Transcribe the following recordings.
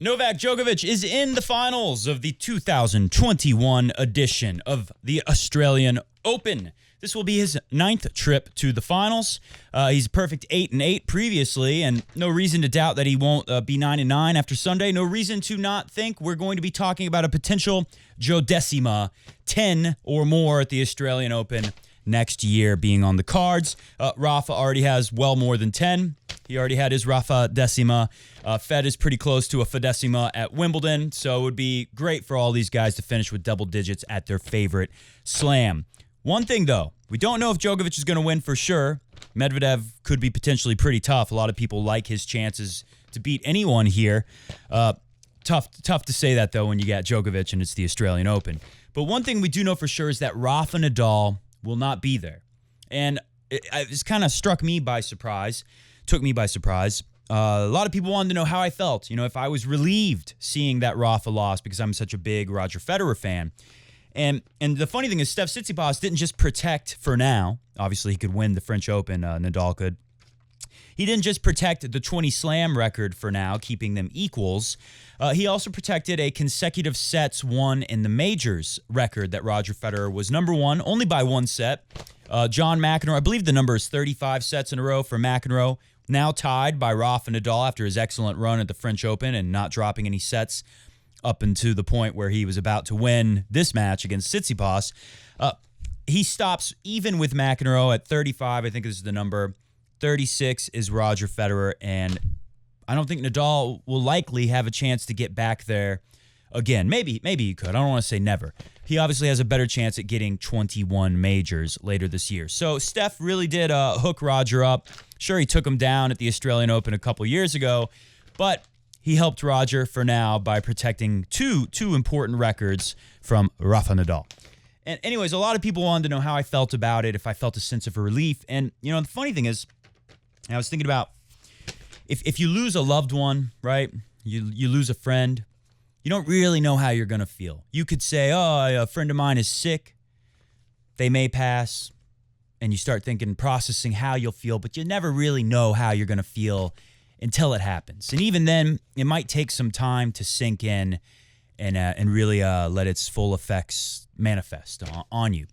Novak Djokovic is in the finals of the 2021 edition of the Australian Open. This will be his 9th trip to the finals. He's a perfect 8-8 previously, and no reason to doubt that he won't be 9-9 after Sunday. No reason to not think we're going to be talking about a potential Jodecima, 10 or more at the Australian Open next year being on the cards. Rafa already has well more than 10. He already had his Rafa Decima. Fed is pretty close to a Fedecima at Wimbledon, so it would be great for all these guys to finish with double digits at their favorite slam. One thing, though, we don't know if Djokovic is going to win for sure. Medvedev could be potentially pretty tough. A lot of people like his chances to beat anyone here. Tough to say that, though, when you got Djokovic and it's the Australian Open. But one thing we do know for sure is that Rafa Nadal will not be there. And it's kind of took me by surprise. A lot of people wanted to know how I felt. You know, if I was relieved seeing that Rafa lost because I'm such a big Roger Federer fan. And the funny thing is, Steph Tsitsipas didn't just protect for now. Obviously, he could win the French Open. Nadal could. He didn't just protect the 20 slam record for now, keeping them equals. He also protected a consecutive sets won in the majors record that Roger Federer was number one, only by one set. John McEnroe, I believe the number is 35 sets in a row for McEnroe, now tied by Rafa Nadal after his excellent run at the French Open and not dropping any sets up until the point where he was about to win this match against Tsitsipas. He stops even with McEnroe at 35, I think this is the number. 36 is Roger Federer, and I don't think Nadal will likely have a chance to get back there again. Maybe he could. I don't want to say never. He obviously has a better chance at getting 21 majors later this year. So Steph really did hook Roger up. Sure, he took him down at the Australian Open a couple years ago, but he helped Roger for now by protecting two important records from Rafa Nadal. And anyways, a lot of people wanted to know how I felt about it, if I felt a sense of relief. And, you know, the funny thing is, I was thinking about if you lose a loved one, right? You lose a friend, you don't really know how you're going to feel. You could say, oh, a friend of mine is sick. They may pass. And you start thinking, processing how you'll feel, but you never really know how you're going to feel until it happens. And even then, it might take some time to sink in and really let its full effects manifest on you.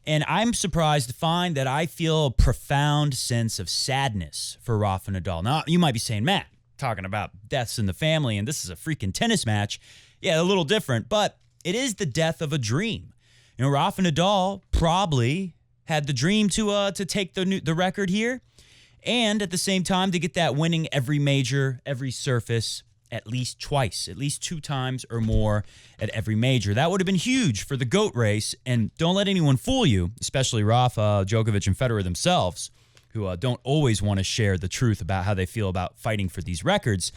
And I'm surprised to find that I feel a profound sense of sadness for Rafa Nadal. Now, you might be saying, Matt, talking about deaths in the family, and this is a freaking tennis match. Yeah, a little different, but it is the death of a dream. You know, Rafa Nadal probably had the dream to take the record here, and at the same time to get that winning every major, every surface, at least twice, at least 2 times or more at every major. That would have been huge for the GOAT race, and don't let anyone fool you, especially Rafa, Djokovic, and Federer themselves, who don't always want to share the truth about how they feel about fighting for these records.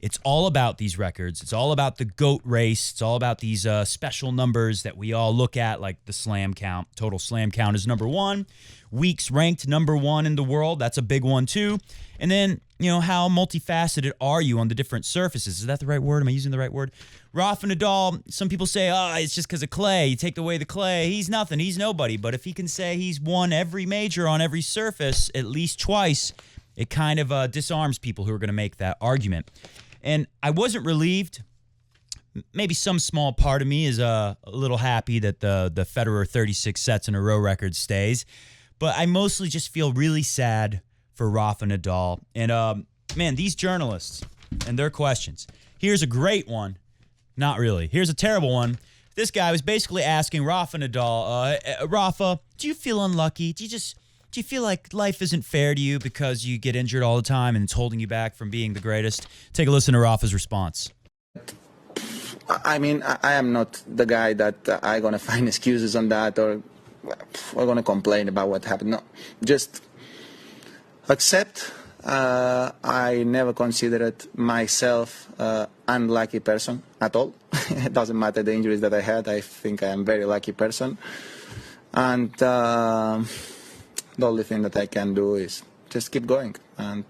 It's all about these records. It's all about the GOAT race. It's all about these special numbers that we all look at, like the slam count. Total slam count is number 1. Weeks ranked number 1 in the world. That's a big one, too. And then, you know, how multifaceted are you on the different surfaces? Is that the right word? Am I using the right word? Rafa Nadal, some people say, oh, it's just because of clay. You take away the clay, he's nothing. He's nobody. But if he can say he's won every major on every surface at least twice, it kind of disarms people who are going to make that argument. And I wasn't relieved. Maybe some small part of me is a little happy that the Federer 36 sets in a row record stays. But I mostly just feel really sad for Rafa Nadal. And, man, these journalists and their questions. Here's a great one. Not really. Here's a terrible one. This guy was basically asking Rafa Nadal, Rafa, do you feel unlucky? Do you feel like life isn't fair to you because you get injured all the time and it's holding you back from being the greatest? Take a listen to Rafa's response. I mean, I am not the guy that I'm going to find excuses on that or going to complain about what happened. No, just accept. I never considered myself an unlucky person at all. It doesn't matter the injuries that I had. I think I am a very lucky person. And the only thing that I can do is just keep going. And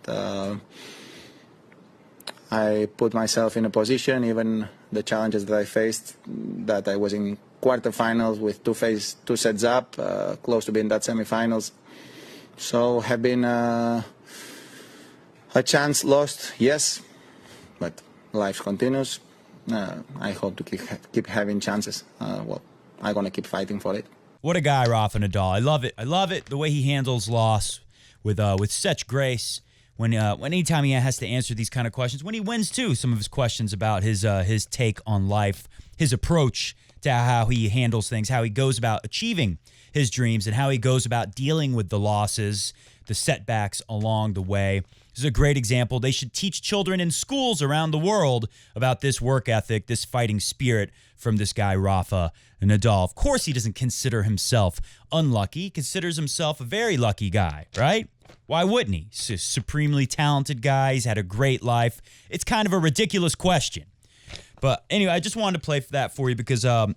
I put myself in a position, even the challenges that I faced, that I was in quarterfinals with two sets up, close to being that semifinals. So have been a chance lost, yes, but life continues. I hope to keep having chances. Well, I'm going to keep fighting for it. What a guy, Rafa Nadal. I love it. I love it, the way he handles loss with such grace. When anytime he has to answer these kind of questions, when he wins too, some of his questions about his take on life, his approach to how he handles things, how he goes about achieving his dreams, and how he goes about dealing with the losses, the setbacks along the way. This is a great example. They should teach children in schools around the world about this work ethic, this fighting spirit from this guy, Rafa Nadal. Of course, he doesn't consider himself unlucky. He considers himself a very lucky guy, right? Why wouldn't he? He's a supremely talented guy. He's had a great life. It's kind of a ridiculous question. But anyway, I just wanted to play that for you because I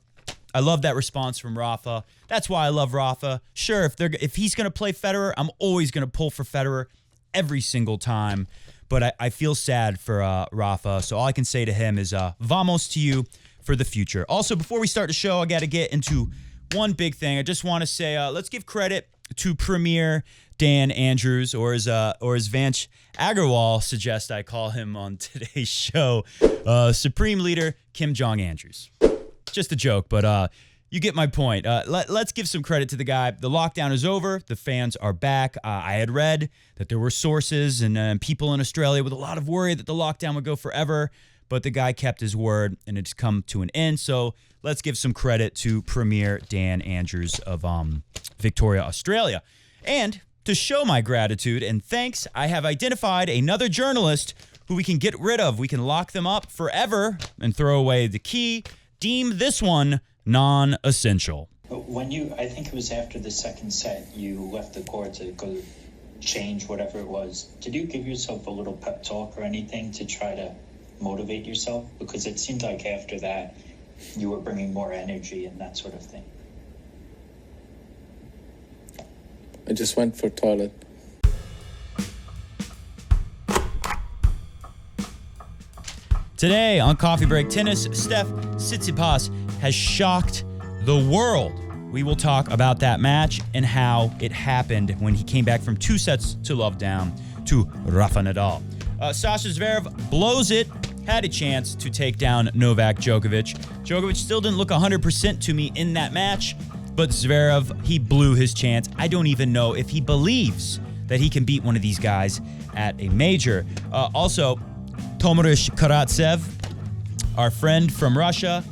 love that response from Rafa. That's why I love Rafa. Sure, if he's going to play Federer, I'm always going to pull for Federer every single time. But I feel sad for Rafa. So all I can say to him is vamos to you for the future. Also, before we start the show, I got to get into one big thing. I just want to say let's give credit to Premier Dan Andrews, or as Vanch Agarwal suggests I call him on today's show, Supreme Leader Kim Jong-Andrews. Just a joke, but you get my point. Let's give some credit to the guy. The lockdown is over. The fans are back. I had read that there were sources and people in Australia with a lot of worry that the lockdown would go forever, but the guy kept his word, and it's come to an end. So let's give some credit to Premier Dan Andrews of Victoria, Australia. And to show my gratitude and thanks, I have identified another journalist who we can get rid of. We can lock them up forever and throw away the key. Deem this one non-essential. I think it was after the second set, you left the court to go change whatever it was. Did you give yourself a little pep talk or anything to try to motivate yourself? Because it seemed like after that, you were bringing more energy and that sort of thing. I just went for toilet. Today on Coffee Break Tennis, Steph Tsitsipas has shocked the world. We will talk about that match and how it happened when he came back from 2 sets to love down to Rafa Nadal. Sasha Zverev blows it, had a chance to take down Novak Djokovic. Djokovic still didn't look 100% to me in that match, but Zverev, he blew his chance. I don't even know if he believes that he can beat one of these guys at a major. Also, Tomislav Karatsev, our friend from Russia,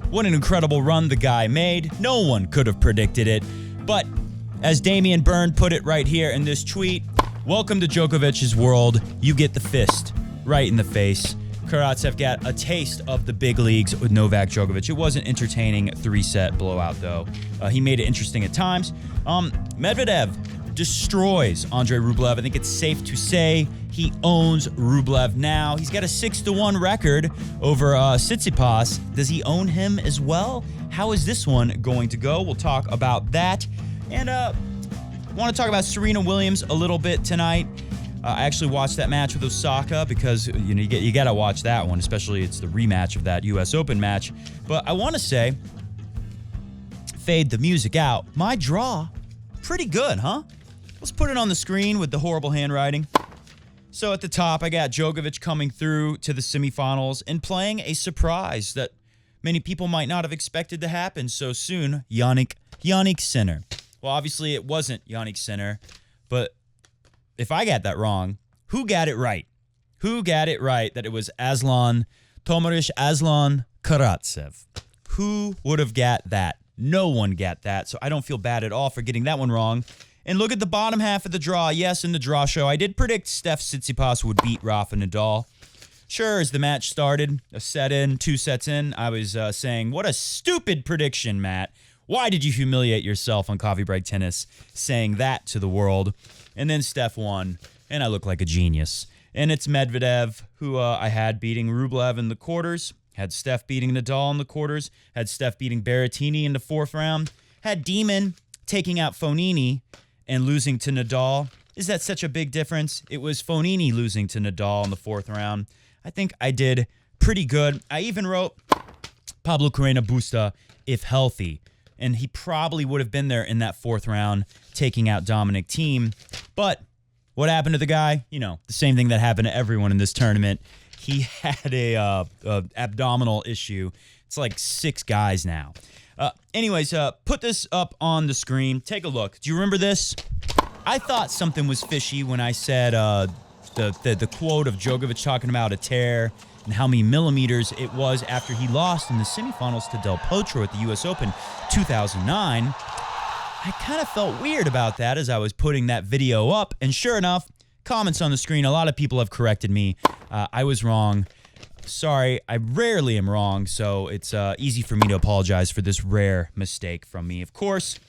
what an incredible run the guy made. No one could have predicted it. But as Damian Byrne put it right here in this tweet, welcome to Djokovic's world. You get the fist right in the face. Karatsev got a taste of the big leagues with Novak Djokovic. It was an entertaining 3-set blowout, though. He made it interesting at times. Medvedev destroys Andrei Rublev. I think it's safe to say he owns Rublev now. He's got a 6-1 record over Tsitsipas. Does he own him as well? How is this one going to go? We'll talk about that. And want to talk about Serena Williams a little bit tonight. I actually watched that match with Osaka because you got to watch that one, especially it's the rematch of that U.S. Open match. But I want to say, fade the music out. My draw, pretty good, huh? Let's put it on the screen with the horrible handwriting. So at the top, I got Djokovic coming through to the semifinals and playing a surprise that many people might not have expected to happen so soon. Jannik Sinner. Well, obviously it wasn't Jannik Sinner, but if I got that wrong, who got it right? Who got it right that it was Tomislav Karatsev? Who would have got that? No one got that, so I don't feel bad at all for getting that one wrong. And look at the bottom half of the draw. Yes, in the draw show, I did predict Steph Tsitsipas would beat Rafa Nadal. Sure, as the match started, a set in, 2 sets in, I was saying, what a stupid prediction, Matt. Why did you humiliate yourself on Coffee Break Tennis saying that to the world? And then Steph won, and I look like a genius. And it's Medvedev, who I had beating Rublev in the quarters, had Steph beating Nadal in the quarters, had Steph beating Berrettini in the 4th round, had Demon taking out Fognini and losing to Nadal. Is that such a big difference? It was Fognini losing to Nadal in the 4th round. I think I did pretty good. I even wrote Pablo Carreno Busta if healthy, and he probably would have been there in that 4th round taking out Dominic Thiem. But what happened to the guy? The same thing that happened to everyone in this tournament. he had a abdominal issue. It's like 6 guys now. Anyways, put this up on the screen. Take a look. Do you remember this? I thought something was fishy when I said the quote of Djokovic talking about a tear and how many millimeters it was after he lost in the semifinals to Del Potro at the U.S. Open 2009. I kind of felt weird about that as I was putting that video up, and sure enough, comments on the screen, a lot of people have corrected me. I was wrong. Sorry, I rarely am wrong, so it's easy for me to apologize for this rare mistake from me. Of course,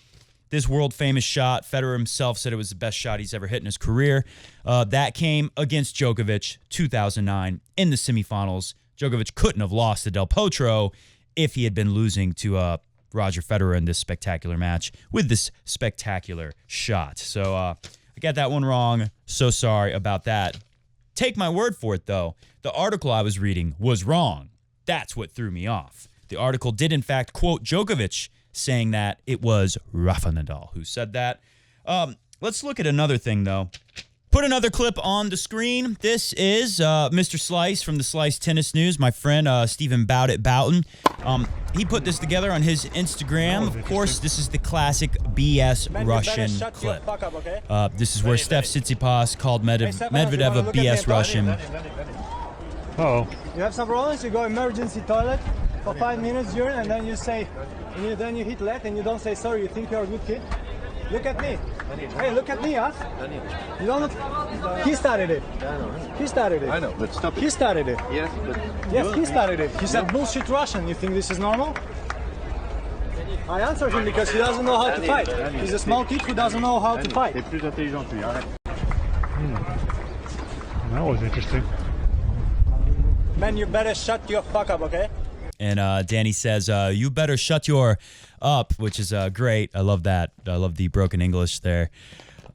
this world-famous shot, Federer himself said it was the best shot he's ever hit in his career. That came against Djokovic, 2009, in the semifinals. Djokovic couldn't have lost to Del Potro if he had been losing to Roger Federer in this spectacular match with this spectacular shot. So I got that one wrong. So sorry about that. Take my word for it, though. The article I was reading was wrong. That's what threw me off. The article did, in fact, quote Djokovic saying that it was Rafa Nadal who said that. Let's look at another thing, though. Put another clip on the screen. This is Mr. Slice from the Slice Tennis News, my friend Stephen Bowdit Boughton. He put this together on his Instagram. Of course, this is the classic BS Russian clip. This is where Steph Tsitsipas called Medvedev a BS Russian. Oh. You have some problems, you go emergency toilet for 5 minutes, urine, and then you say, then you hit let and you don't say sorry, you think you're a good kid? Look at me. Hey, look at me, huh? You don't look... He started it. He started it. I know, but stop it. He started it. Yes, but... Yes, he started it. He said bullshit Russian. You think this is normal? I answered him because he doesn't know how to fight. He's a small kid who doesn't know how to fight. That was interesting. Man, you better shut your fuck up, okay? And Danny says, you better shut your up, which is great. I love that. I love the broken English there.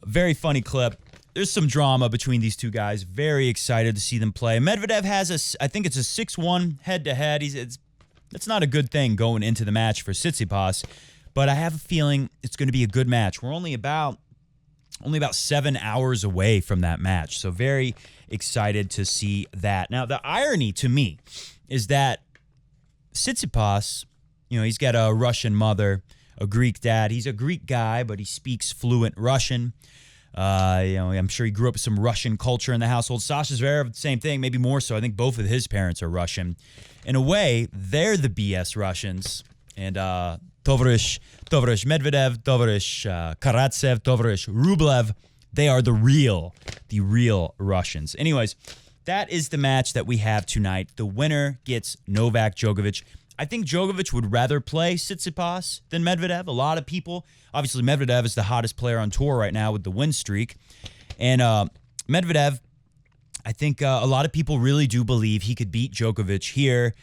Very funny clip. There's some drama between these two guys. Very excited to see them play. Medvedev has I think it's a 6-1 head-to-head. It's not a good thing going into the match for Tsitsipas, but I have a feeling it's going to be a good match. We're only about 7 hours away from that match, so very excited to see that. Now, the irony to me is that Tsitsipas, he's got a Russian mother, a Greek dad. He's a Greek guy, but he speaks fluent Russian. I'm sure he grew up with some Russian culture in the household. Sasha Zverev, same thing, maybe more so. I think both of his parents are Russian. In a way, they're the BS Russians. And Tovarish Medvedev, Tovarish Karatsev, Tovarish Rublev, they are the real Russians. Anyways, that is the match that we have tonight. The winner gets Novak Djokovic. I think Djokovic would rather play Tsitsipas than Medvedev. A lot of people, obviously Medvedev is the hottest player on tour right now with the win streak. And Medvedev, I think a lot of people really do believe he could beat Djokovic here.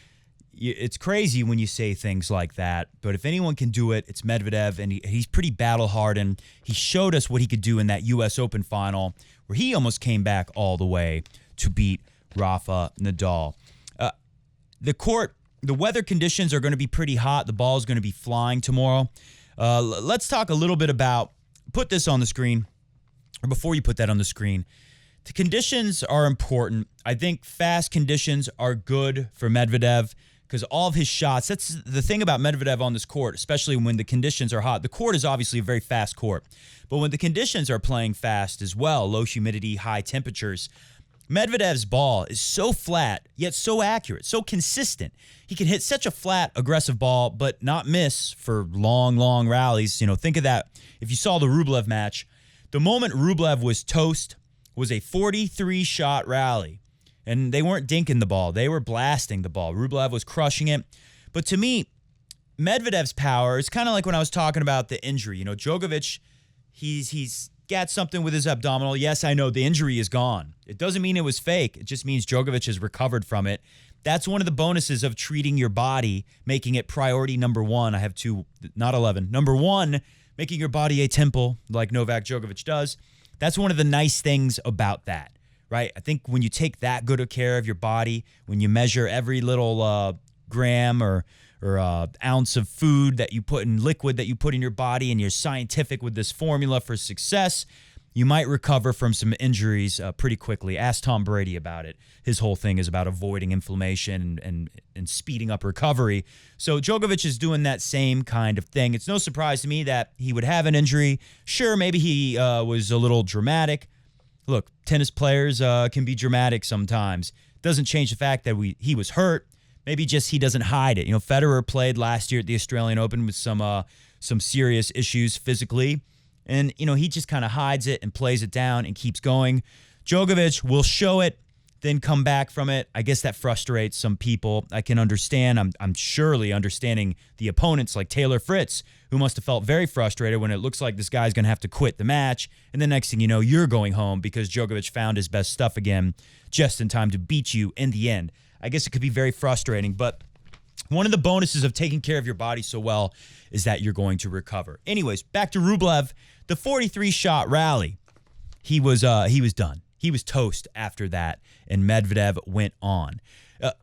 It's crazy when you say things like that, but if anyone can do it, it's Medvedev, and he's pretty battle-hardened. He showed us what he could do in that U.S. Open final, where he almost came back all the way to beat Rafa Nadal. The weather conditions are going to be pretty hot. The ball is going to be flying tomorrow. Let's talk a little bit about, put this on the screen, or before you put that on the screen. The conditions are important. I think fast conditions are good for Medvedev because all of his shots, that's the thing about Medvedev on this court, especially when the conditions are hot. The court is obviously a very fast court, but when the conditions are playing fast as well, low humidity, high temperatures, Medvedev's ball is so flat, yet so accurate, so consistent. He can hit such a flat, aggressive ball, but not miss for long, long rallies. Think of that. If you saw the Rublev match, the moment Rublev was toast was a 43-shot rally. And they weren't dinking the ball. They were blasting the ball. Rublev was crushing it. But to me, Medvedev's power is kind of like when I was talking about the injury. Djokovic, he's got something with his abdominal. Yes, I know the injury is gone. It doesn't mean it was fake. It just means Djokovic has recovered from it. That's one of the bonuses of treating your body, making it priority number one. I have 2, not 11. Number 1, making your body a temple like Novak Djokovic does. That's one of the nice things about that, right? I think when you take that good of care of your body, when you measure every little gram or ounce of food that you put in liquid that you put in your body, and you're scientific with this formula for success, you might recover from some injuries pretty quickly. Ask Tom Brady about it. His whole thing is about avoiding inflammation and speeding up recovery. So Djokovic is doing that same kind of thing. It's no surprise to me that he would have an injury. Sure, maybe he was a little dramatic. Look, tennis players can be dramatic sometimes. Doesn't change the fact that he was hurt. Maybe just he doesn't hide it. You know, Federer played last year at the Australian Open with some serious issues physically. And, you know, he just kind of hides it and plays it down and keeps going. Djokovic will show it, then come back from it. I guess that frustrates some people. I can understand. I'm surely understanding the opponents like Taylor Fritz, who must have felt very frustrated when it looks like this guy's going to have to quit the match. And the next thing you know, you're going home because Djokovic found his best stuff again just in time to beat you in the end. I guess it could be very frustrating, but one of the bonuses of taking care of your body so well is that you're going to recover. Anyways, back to Rublev, the 43-shot rally. He was done. He was toast after that, and Medvedev went on.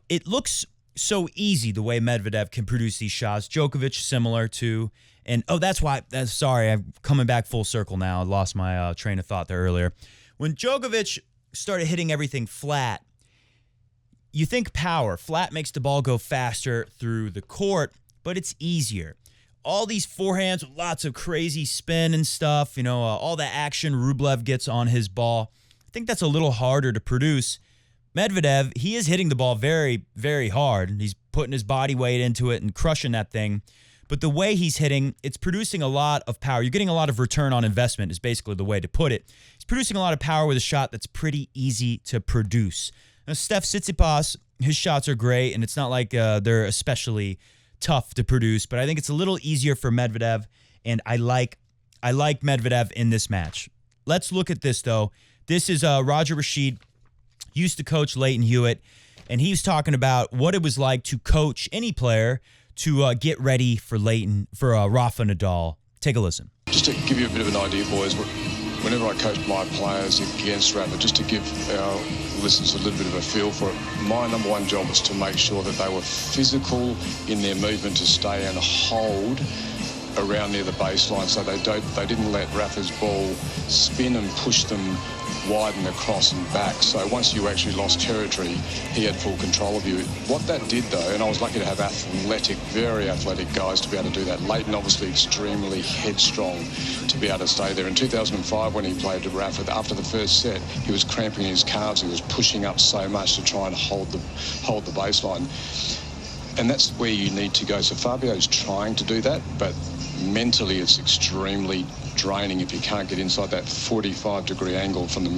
It looks so easy the way Medvedev can produce these shots. Djokovic similar to, and that's why. Sorry, I'm coming back full circle now. I lost my train of thought there earlier. When Djokovic started hitting everything flat, you think power. Flat makes the ball go faster through the court, but it's easier. All these forehands with lots of crazy spin and stuff, you know, all the action Rublev gets on his ball. I think that's a little harder to produce. Medvedev, he is hitting the ball very, very hard. He's putting his body weight into it and crushing that thing. But the way he's hitting, it's producing a lot of power. You're getting a lot of return on investment is basically the way to put it. He's producing a lot of power with a shot that's pretty easy to produce. Now, Steph Tsitsipas, his shots are great, and it's not like they're especially tough to produce, but I think it's a little easier for Medvedev, and I like Medvedev in this match. Let's look at this, though. This is Roger Rashid, used to coach Leighton Hewitt, and he was talking about what it was like to coach any player to get ready for Rafa Nadal. Take a listen. Just to give you a bit of an idea, boys, whenever I coach my players against Rafa, just to give our listeners a little bit of a feel for it, my number one job was to make sure that they were physical in their movement to stay and hold around near the baseline, so they didn't let Rafa's ball spin and push them wide and across and back. So once you actually lost territory, he had full control of you. What that did, though, and I was lucky to have very athletic guys to be able to do that. Leighton obviously extremely headstrong to be able to stay there. In 2005, when he played to Rafa, after the first set, he was cramping his calves. He was pushing up so much to try and hold the baseline. And that's where you need to go. So Fabio's trying to do that, but mentally it's extremely draining if you can't get inside that 45-degree angle from the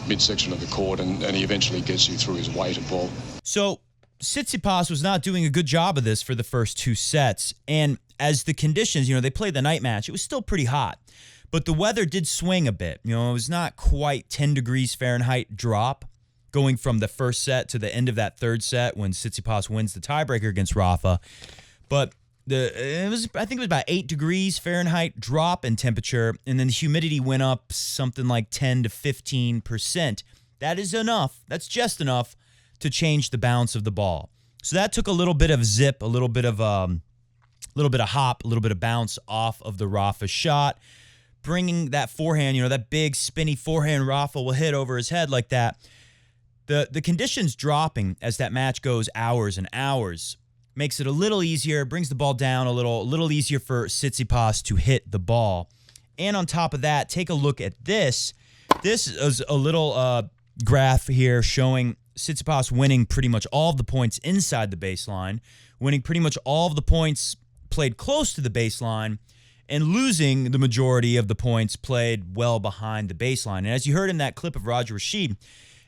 midsection of the court, and he eventually gets you through his weight of ball. So Tsitsipas was not doing a good job of this for the first two sets, and as the conditions, you know, they played the night match, it was still pretty hot, but the weather did swing a bit. You know, it was not quite 10 degrees Fahrenheit drop going from the first set to the end of that third set when Tsitsipas wins the tiebreaker against Rafa, but I think it was about 8 degrees Fahrenheit drop in temperature, and then the humidity went up something like 10 to 15%. That is enough. That's just enough to change the bounce of the ball. So that took a little bit of zip, a little bit of hop, a little bit of bounce off of the Rafa shot, bringing that forehand, you know, that big spinny forehand Rafa will hit over his head like that. The conditions dropping as that match goes hours and hours makes it a little easier, brings the ball down a little easier for Tsitsipas to hit the ball. And on top of that, take a look at this. This is a little graph here showing Tsitsipas winning pretty much all of the points inside the baseline, winning pretty much all of the points played close to the baseline, and losing the majority of the points played well behind the baseline. And as you heard in that clip of Roger Rashid,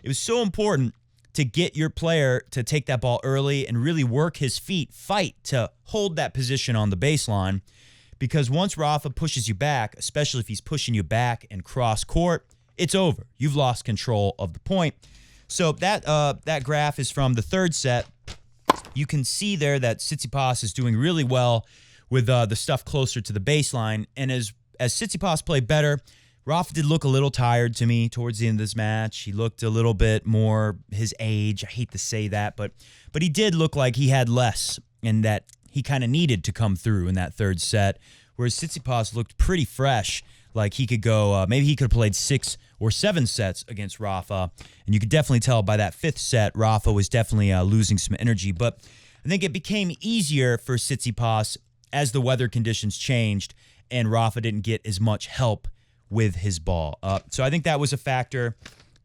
it was so important to get your player to take that ball early and really work his feet, fight to hold that position on the baseline, because once Rafa pushes you back, especially if he's pushing you back and cross court, it's over. You've lost control of the point. So that graph is from the third set. You can see there that Tsitsipas is doing really well with the stuff closer to the baseline, and as Tsitsipas played better, Rafa did look a little tired to me towards the end of this match. He looked a little bit more his age. I hate to say that, but he did look like he had less and that he kind of needed to come through in that third set, whereas Tsitsipas looked pretty fresh, like he could go, maybe he could have played 6 or 7 sets against Rafa. And you could definitely tell by that 5th set, Rafa was definitely losing some energy. But I think it became easier for Tsitsipas as the weather conditions changed and Rafa didn't get as much help with his ball. So I think that was a factor.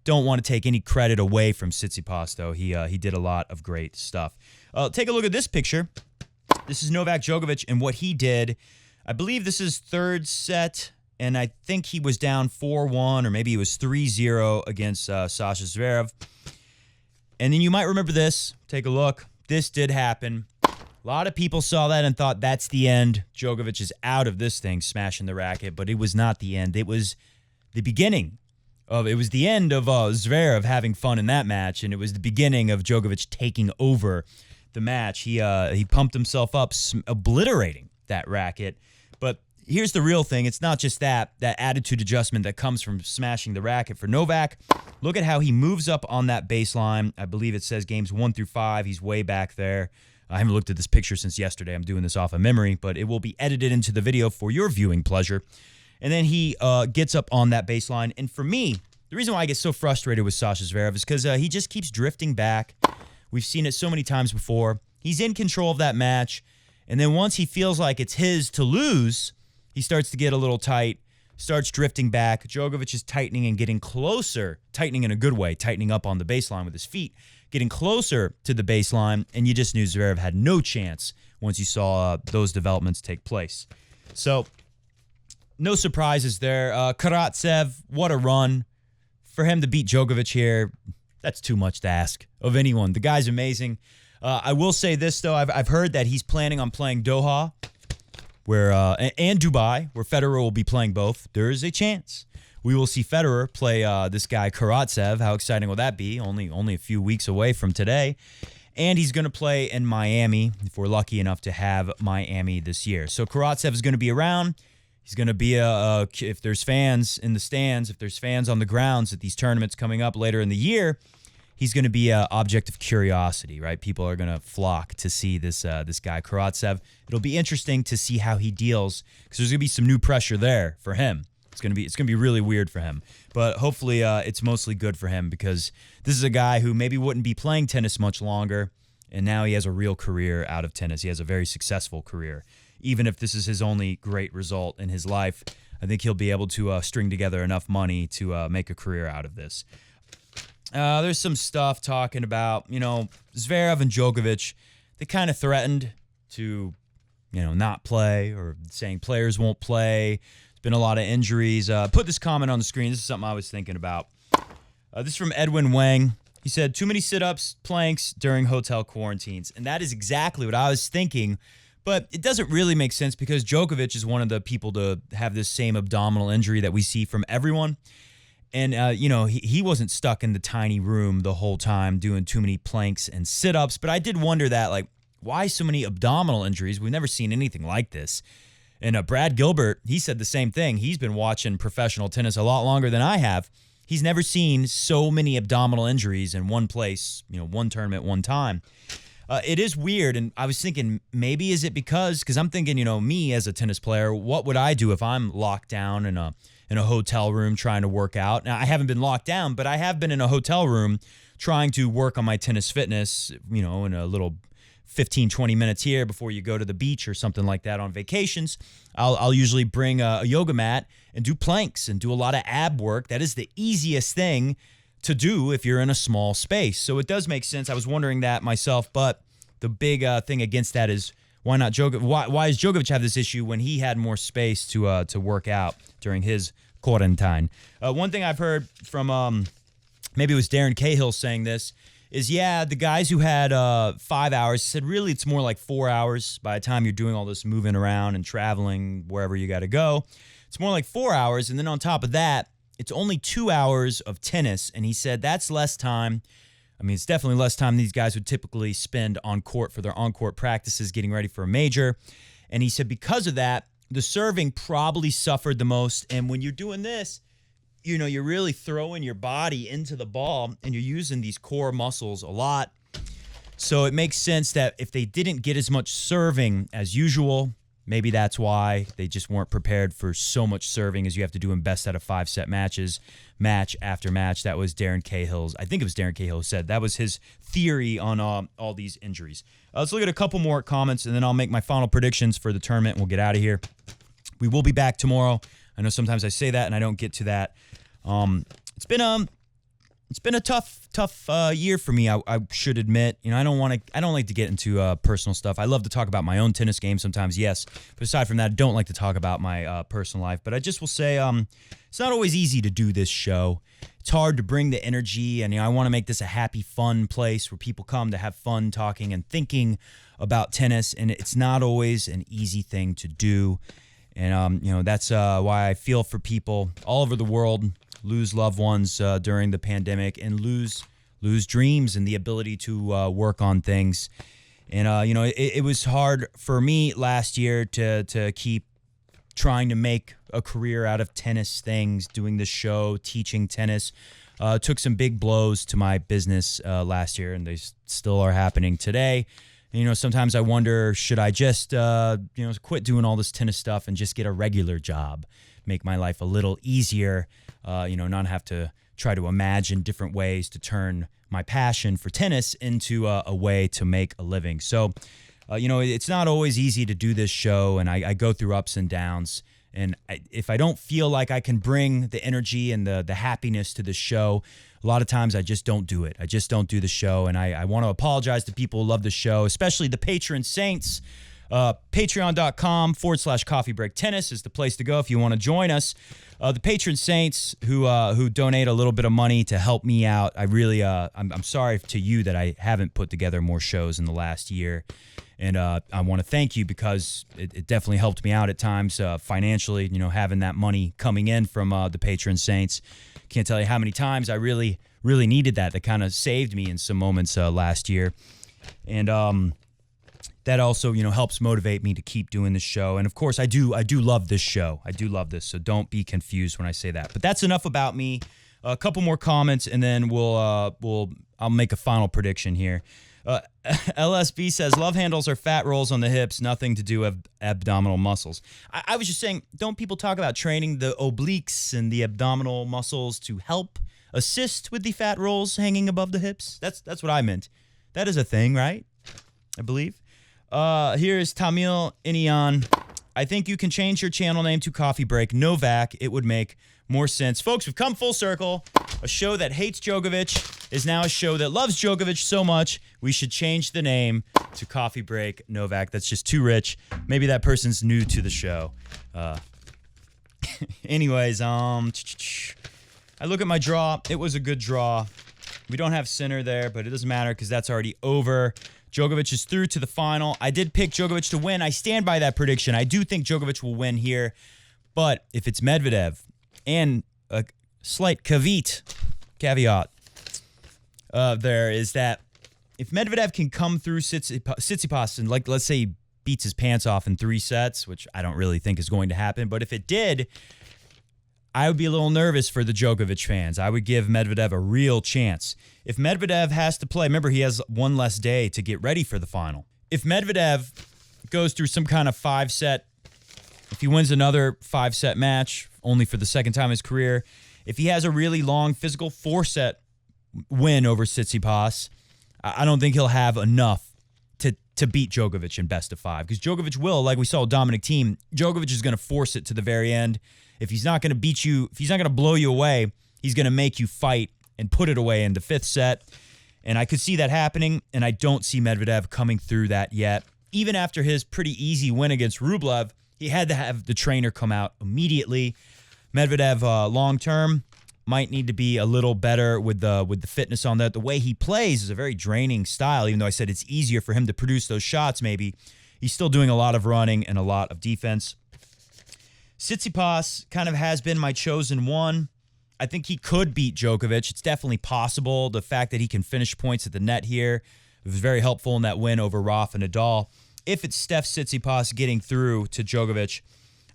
Don't want to take any credit away from Tsitsipas, though. He did a lot of great stuff. Take a look at this picture. This is Novak Djokovic and what he did. I believe this is 3rd set, and I think he was down 4-1, or maybe he was 3-0 against Sasha Zverev. And then you might remember this. Take a look. This did happen. A lot of people saw that and thought that's the end. Djokovic is out of this thing, smashing the racket, but it was not the end. It was the beginning. It was the end of Zverev having fun in that match, and it was the beginning of Djokovic taking over the match. He pumped himself up, obliterating that racket. But here's the real thing. It's not just that attitude adjustment that comes from smashing the racket. For Novak, look at how he moves up on that baseline. I believe it says games 1 through 5. He's way back there. I haven't looked at this picture since yesterday. I'm doing this off of memory, but it will be edited into the video for your viewing pleasure. And then he gets up on that baseline. And for me, the reason why I get so frustrated with Sasha Zverev is because he just keeps drifting back. We've seen it so many times before. He's in control of that match. And then once he feels like it's his to lose, he starts to get a little tight, starts drifting back. Djokovic is tightening and getting closer, tightening in a good way, tightening up on the baseline with his feet, getting closer to the baseline. And you just knew Zverev had no chance once you saw those developments take place. So no surprises there. Karatsev, what a run. For him to beat Djokovic here, that's too much to ask of anyone. The guy's amazing. I will say this, though. I've heard that he's planning on playing Doha and Dubai, where Federer will be playing both. There is a chance we will see Federer play this guy Karatsev. How exciting will that be? Only a few weeks away from today. And he's going to play in Miami, if we're lucky enough to have Miami this year. So Karatsev is going to be around. He's going to be if there's fans in the stands, if there's fans on the grounds at these tournaments coming up later in the year, he's going to be an object of curiosity, right? People are going to flock to see this guy Karatsev. It'll be interesting to see how he deals because there's going to be some new pressure there for him. It's going to be really weird for him, but hopefully it's mostly good for him because this is a guy who maybe wouldn't be playing tennis much longer, and now he has a real career out of tennis. He has a very successful career. Even if this is his only great result in his life, I think he'll be able to string together enough money to make a career out of this. There's some stuff talking about, Zverev and Djokovic. They kind of threatened to, not play or saying players won't play. There's been a lot of injuries. Put this comment on the screen. This is something I was thinking about. This is from Edwin Wang. He said, too many sit-ups, planks during hotel quarantines. And that is exactly what I was thinking. But it doesn't really make sense because Djokovic is one of the people to have this same abdominal injury that we see from everyone. And, he wasn't stuck in the tiny room the whole time doing too many planks and sit-ups. But I did wonder that, why so many abdominal injuries? We've never seen anything like this. And Brad Gilbert, he said the same thing. He's been watching professional tennis a lot longer than I have. He's never seen so many abdominal injuries in one place, one tournament, one time. It is weird, and I was thinking, maybe is it because I'm thinking, me as a tennis player, what would I do if I'm locked down in a hotel room trying to work out? Now, I haven't been locked down, but I have been in a hotel room trying to work on my tennis fitness, in a little 15, 20 minutes here before you go to the beach or something like that on vacations. I'll usually bring a yoga mat and do planks and do a lot of ab work. That is the easiest thing to do if you're in a small space. So it does make sense. I was wondering that myself, but the big thing against that is why not Djokovic? Why does Djokovic have this issue when he had more space to work out during his quarantine? One thing I've heard from maybe it was Darren Cahill saying this is, the guys who had 5 hours said really it's more like 4 hours by the time you're doing all this moving around and traveling wherever you got to go. It's more like 4 hours, and then on top of that, it's only 2 hours of tennis, and he said that's less time. I mean, it's definitely less time these guys would typically spend on court for their on-court practices getting ready for a major. And he said because of that, the serving probably suffered the most. And when you're doing this, you're really throwing your body into the ball, and you're using these core muscles a lot. So it makes sense that if they didn't get as much serving as usual, Maybe that's why they just weren't prepared for so much serving as you have to do in best out of 5-set matches, match after match. That was Darren Cahill's. I think it was Darren Cahill who said that was his theory on all these injuries. Let's look at a couple more comments, and then I'll make my final predictions for the tournament, and we'll get out of here. We will be back tomorrow. I know sometimes I say that and I don't get to that. It's been a tough year for me. I should admit. I don't like to get into personal stuff. I love to talk about my own tennis game sometimes, yes. But aside from that, I don't like to talk about my personal life. But I just will say, it's not always easy to do this show. It's hard to bring the energy, and I want to make this a happy, fun place where people come to have fun talking and thinking about tennis. And it's not always an easy thing to do. And that's why I feel for people all over the world lose loved ones during the pandemic and lose dreams and the ability to work on things. And, it was hard for me last year to keep trying to make a career out of tennis things, doing the show, teaching tennis. Took some big blows to my business last year, and they still are happening today. And, sometimes I wonder, should I just, quit doing all this tennis stuff and just get a regular job, make my life a little easier, not have to try to imagine different ways to turn my passion for tennis into a way to make a living. So, it's not always easy to do this show, and I go through ups and downs. And if I don't feel like I can bring the energy and the happiness to the show, a lot of times I just don't do it. I just don't do the show. And I want to apologize to people who love the show, especially the patron saints. Patreon.com/Coffee Break Tennis is the place to go if you want to join us. The patron saints who donate a little bit of money to help me out, I really, I'm sorry to you that I haven't put together more shows in the last year. And I want to thank you because it definitely helped me out at times financially, having that money coming in from the patron saints. Can't tell you how many times I really, really needed that. That kind of saved me in some moments last year. And that also, helps motivate me to keep doing this show. And of course, I do love this show. I do love this. So don't be confused when I say that. But that's enough about me. A couple more comments, and then I'll make a final prediction here. LSB says, love handles are fat rolls on the hips, nothing to do with abdominal muscles. I was just saying, don't people talk about training the obliques and the abdominal muscles to help assist with the fat rolls hanging above the hips? That's what I meant. That is a thing, right? I believe. Here's Tamil Inian. I think you can change your channel name to Coffee Break Novak. It would make more sense. Folks, we've come full circle. A show that hates Djokovic is now a show that loves Djokovic so much, we should change the name to Coffee Break Novak. That's just too rich. Maybe that person's new to the show. Anyways, I look at my draw. It was a good draw. We don't have center there, but it doesn't matter because that's already over. Djokovic is through to the final. I did pick Djokovic to win. I stand by that prediction. I do think Djokovic will win here. But if it's Medvedev, and a slight caveat there is that if Medvedev can come through Tsitsipas and, let's say he beats his pants off in 3 sets, which I don't really think is going to happen, but if it did, I would be a little nervous for the Djokovic fans. I would give Medvedev a real chance. If Medvedev has to play, remember he has one less day to get ready for the final. If Medvedev goes through some kind of 5-set, if he wins another 5-set match, only for the second time in his career, if he has a really long physical 4-set win over Tsitsipas, I don't think he'll have enough to beat Djokovic in best of 5. Because Djokovic will, like we saw with Dominic Thiem, Djokovic is going to force it to the very end. If he's not going to beat you, if he's not going to blow you away, he's going to make you fight and put it away in the 5th set. And I could see that happening, and I don't see Medvedev coming through that yet. Even after his pretty easy win against Rublev, he had to have the trainer come out immediately. Medvedev, long-term, might need to be a little better with the fitness on that. The way he plays is a very draining style, even though I said it's easier for him to produce those shots maybe. He's still doing a lot of running and a lot of defense. Tsitsipas kind of has been my chosen one. I think he could beat Djokovic. It's definitely possible. The fact that he can finish points at the net here was very helpful in that win over Rafa Nadal. If it's Steph Tsitsipas getting through to Djokovic,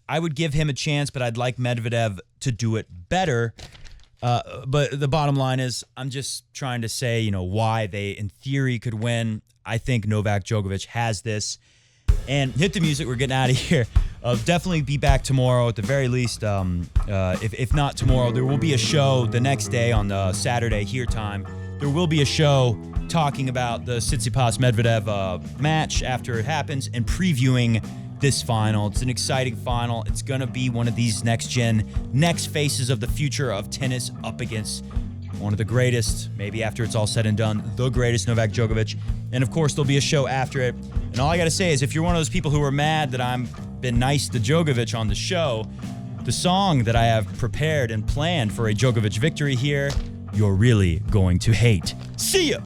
I would give him a chance, but I'd like Medvedev to do it better. But the bottom line is I'm just trying to say, why they, in theory, could win. I think Novak Djokovic has this. and hit the music. We're getting out of here. Definitely be back tomorrow at the very least. If not tomorrow, there will be a show the next day on Saturday here time. There will be a show talking about the Tsitsipas-Medvedev match after it happens and previewing this final. It's an exciting final. It's going to be one of these next faces of the future of tennis up against one of the greatest, maybe after it's all said and done, the greatest, Novak Djokovic. And of course, there'll be a show after it. And all I got to say is if you're one of those people who are mad that I'm been nice to Djokovic on the show, the song that I have prepared and planned for a Djokovic victory here, you're really going to hate. See ya!